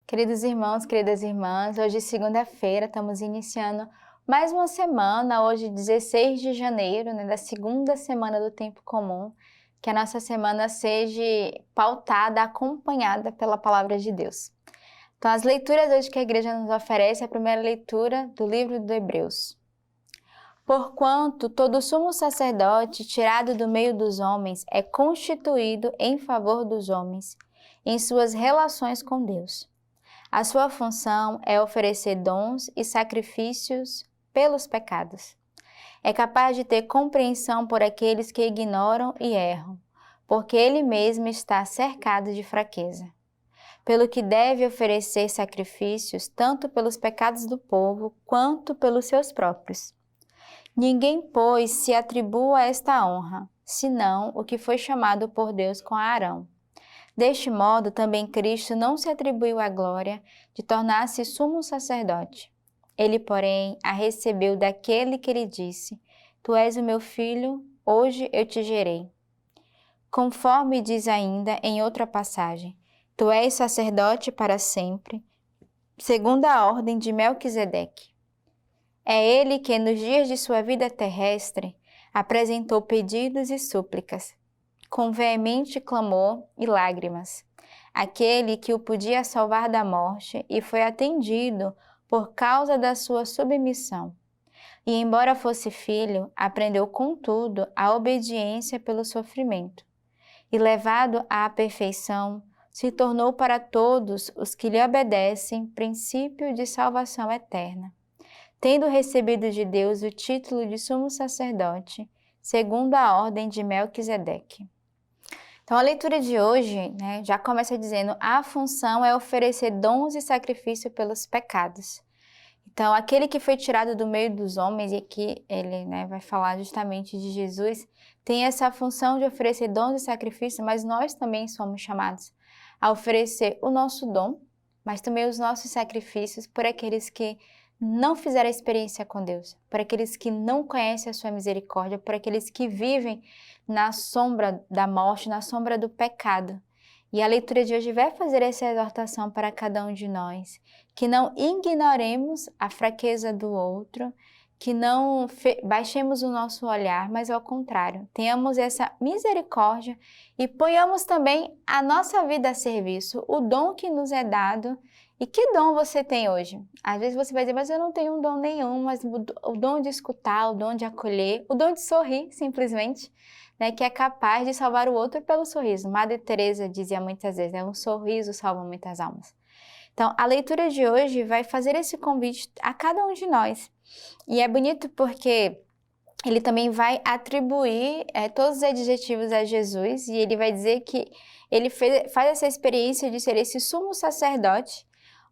Queridos irmãos, queridas irmãs, hoje segunda-feira, estamos iniciando mais uma semana, hoje 16 de janeiro, da segunda semana do tempo comum, que a nossa semana seja pautada, acompanhada pela palavra de Deus. Então, as leituras hoje que a igreja nos oferece, a primeira leitura do livro de Hebreus. Porquanto todo sumo sacerdote tirado do meio dos homens é constituído em favor dos homens, em suas relações com Deus. A sua função é oferecer dons e sacrifícios pelos pecados. É capaz de ter compreensão por aqueles que ignoram e erram, porque ele mesmo está cercado de fraqueza. Pelo que deve oferecer sacrifícios tanto pelos pecados do povo quanto pelos seus próprios. Ninguém, pois, se atribua esta honra, senão o que foi chamado por Deus com Arão. Deste modo, também Cristo não se atribuiu a glória de tornar-se sumo sacerdote. Ele, porém, a recebeu daquele que lhe disse: Tu és o meu filho, hoje eu te gerei. Conforme diz ainda em outra passagem: Tu és sacerdote para sempre, segundo a ordem de Melquisedeque. É ele que, nos dias de sua vida terrestre, apresentou pedidos e súplicas, com veemente clamor e lágrimas, aquele que o podia salvar da morte e foi atendido por causa da sua submissão. E embora fosse filho, aprendeu contudo a obediência pelo sofrimento. E levado à perfeição, se tornou para todos os que lhe obedecem princípio de salvação eterna, tendo recebido de Deus o título de sumo sacerdote, segundo a ordem de Melquisedeque. Então, a leitura de hoje, já começa dizendo: a função é oferecer dons e sacrifício pelos pecados. Então, aquele que foi tirado do meio dos homens, e aqui ele vai falar justamente de Jesus, tem essa função de oferecer dons e sacrifício, mas nós também somos chamados a oferecer o nosso dom, mas também os nossos sacrifícios por aqueles que não fizeram a experiência com Deus, por aqueles que não conhecem a sua misericórdia, por aqueles que vivem na sombra da morte, na sombra do pecado. E a leitura de hoje vai fazer essa exortação para cada um de nós, que não ignoremos a fraqueza do outro, que não baixemos o nosso olhar, mas ao contrário, tenhamos essa misericórdia e ponhamos também a nossa vida a serviço, o dom que nos é dado. E que dom você tem hoje? Às vezes você vai dizer: mas eu não tenho um dom nenhum, mas o dom de escutar, o dom de acolher, o dom de sorrir, simplesmente, que é capaz de salvar o outro pelo sorriso. Madre Teresa dizia muitas vezes: um sorriso salva muitas almas. Então, a leitura de hoje vai fazer esse convite a cada um de nós. E é bonito porque ele também vai atribuir todos os adjetivos a Jesus, e ele vai dizer que ele faz essa experiência de ser esse sumo sacerdote,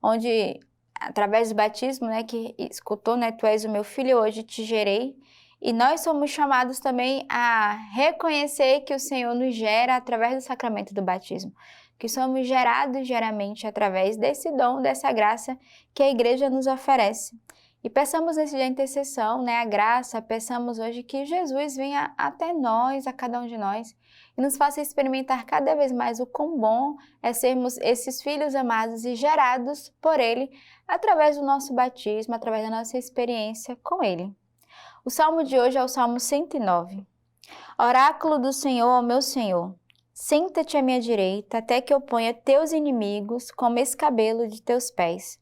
onde, através do batismo, que escutou, Tu és o meu filho, hoje te gerei. E nós somos chamados também a reconhecer que o Senhor nos gera através do sacramento do batismo, que somos gerados diariamente através desse dom, dessa graça que a igreja nos oferece. E peçamos nesse dia a intercessão, a graça, peçamos hoje que Jesus venha até nós, a cada um de nós, e nos faça experimentar cada vez mais o quão bom é sermos esses filhos amados e gerados por Ele através do nosso batismo, através da nossa experiência com Ele. O salmo de hoje é o Salmo 109. Oráculo do Senhor ao meu Senhor, senta-te à minha direita até que eu ponha teus inimigos como escabelo de teus pés.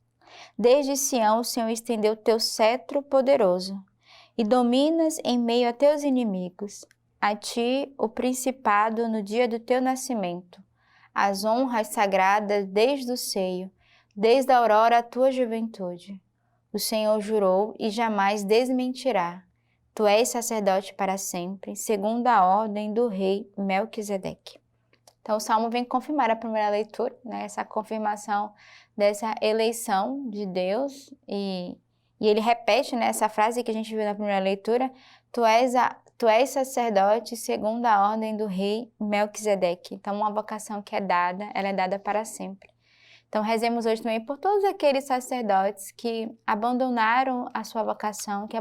Desde Sião o Senhor estendeu teu cetro poderoso, e dominas em meio a teus inimigos. A ti o principado no dia do teu nascimento, as honras sagradas desde o seio, desde a aurora a tua juventude. O Senhor jurou e jamais desmentirá. Tu és sacerdote para sempre, segundo a ordem do rei Melquisedeque. Então, o Salmo vem confirmar a primeira leitura, essa confirmação dessa eleição de Deus, e ele repete essa frase que a gente viu na primeira leitura: Tu és sacerdote segundo a ordem do rei Melquisedeque. Então, uma vocação que ela é dada para sempre. Então, rezemos hoje também por todos aqueles sacerdotes que abandonaram a sua vocação, que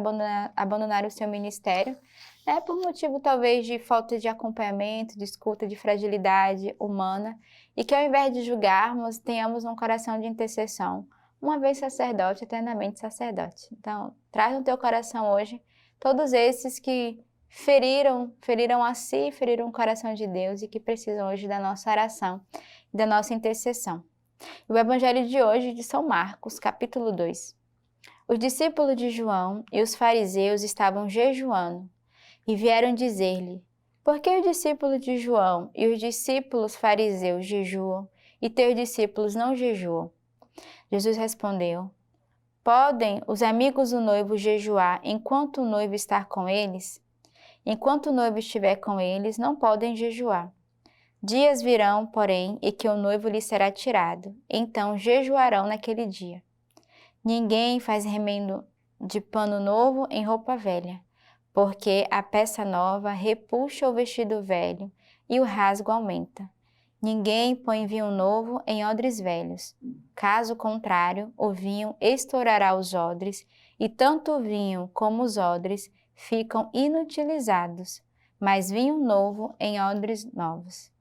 abandonaram o seu ministério, Por motivo talvez de falta de acompanhamento, de escuta, de fragilidade humana, e que ao invés de julgarmos, tenhamos um coração de intercessão, uma vez sacerdote, eternamente sacerdote. Então, traz no teu coração hoje todos esses que feriram a si, feriram o coração de Deus e que precisam hoje da nossa oração, da nossa intercessão. O evangelho de hoje é de São Marcos, capítulo 2. Os discípulos de João e os fariseus estavam jejuando e vieram dizer-lhe: por que os discípulos de João e os discípulos fariseus jejuam e teus discípulos não jejuam? Jesus respondeu: podem os amigos do noivo jejuar enquanto o noivo está com eles? Enquanto o noivo estiver com eles, não podem jejuar. Dias virão, porém, e que o noivo lhe será tirado, então jejuarão naquele dia. Ninguém faz remendo de pano novo em roupa velha, porque a peça nova repuxa o vestido velho e o rasgo aumenta. Ninguém põe vinho novo em odres velhos. Caso contrário, o vinho estourará os odres, e tanto o vinho como os odres ficam inutilizados, mas vinho novo em odres novos.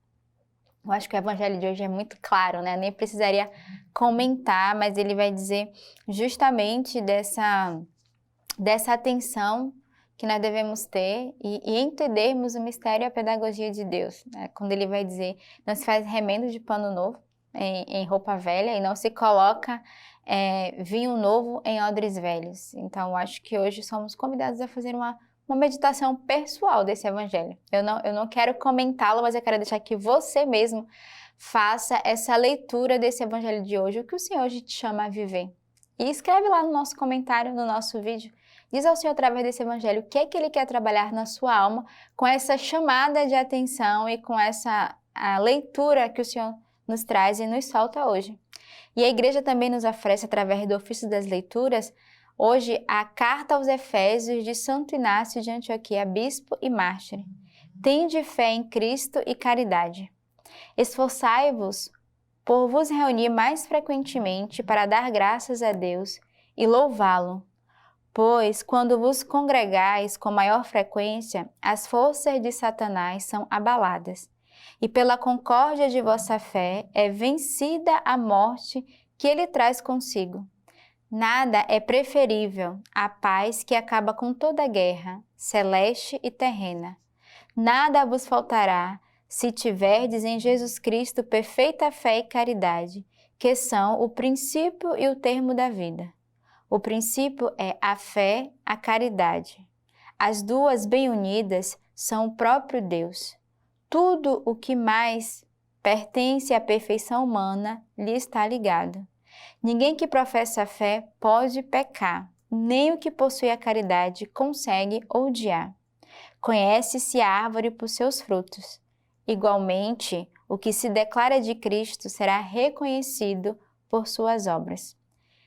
Eu acho que o evangelho de hoje é muito claro, né? Nem precisaria comentar, mas ele vai dizer justamente dessa atenção que nós devemos ter e entendermos o mistério e a pedagogia de Deus, né? Quando ele vai dizer, não se faz remendo de pano novo em roupa velha e não se coloca vinho novo em odres velhos. Então, eu acho que hoje somos convidados a fazer uma meditação pessoal desse evangelho. Eu não quero comentá-lo, mas eu quero deixar que você mesmo faça essa leitura desse evangelho de hoje, o que o Senhor hoje te chama a viver. E escreve lá no nosso comentário, no nosso vídeo, diz ao Senhor através desse evangelho o que é que Ele quer trabalhar na sua alma com essa chamada de atenção e com a leitura que o Senhor nos traz e nos solta hoje. E a igreja também nos oferece, através do ofício das leituras, hoje a carta aos Efésios de Santo Inácio de Antioquia, bispo e mártir. Tende fé em Cristo e caridade. Esforçai-vos por vos reunir mais frequentemente para dar graças a Deus e louvá-lo. Pois, quando vos congregais com maior frequência, as forças de Satanás são abaladas, e pela concórdia de vossa fé é vencida a morte que ele traz consigo. Nada é preferível à paz que acaba com toda guerra, celeste e terrena. Nada vos faltará se tiverdes em Jesus Cristo perfeita fé e caridade, que são o princípio e o termo da vida. O princípio é a fé, a caridade. As duas bem unidas são o próprio Deus. Tudo o que mais pertence à perfeição humana lhe está ligado. Ninguém que professa a fé pode pecar, nem o que possui a caridade consegue odiar. Conhece-se a árvore por seus frutos. Igualmente, o que se declara de Cristo será reconhecido por suas obras.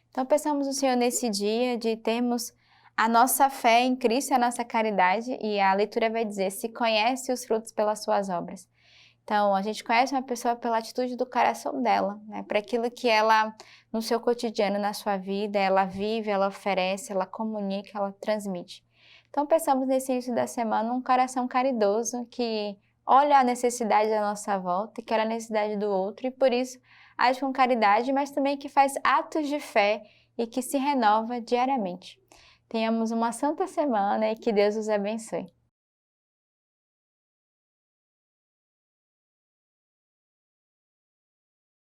Então, peçamos ao Senhor nesse dia de termos a nossa fé em Cristo e a nossa caridade, e a leitura vai dizer, se conhece os frutos pelas suas obras. Então, a gente conhece uma pessoa pela atitude do coração dela, né? Para aquilo que ela, no seu cotidiano, na sua vida, ela vive, ela oferece, ela comunica, ela transmite. Então, pensamos nesse início da semana um coração caridoso que olha a necessidade da nossa volta, que olha a necessidade do outro e, por isso, age com caridade, mas também que faz atos de fé e que se renova diariamente. Tenhamos uma santa semana e que Deus os abençoe.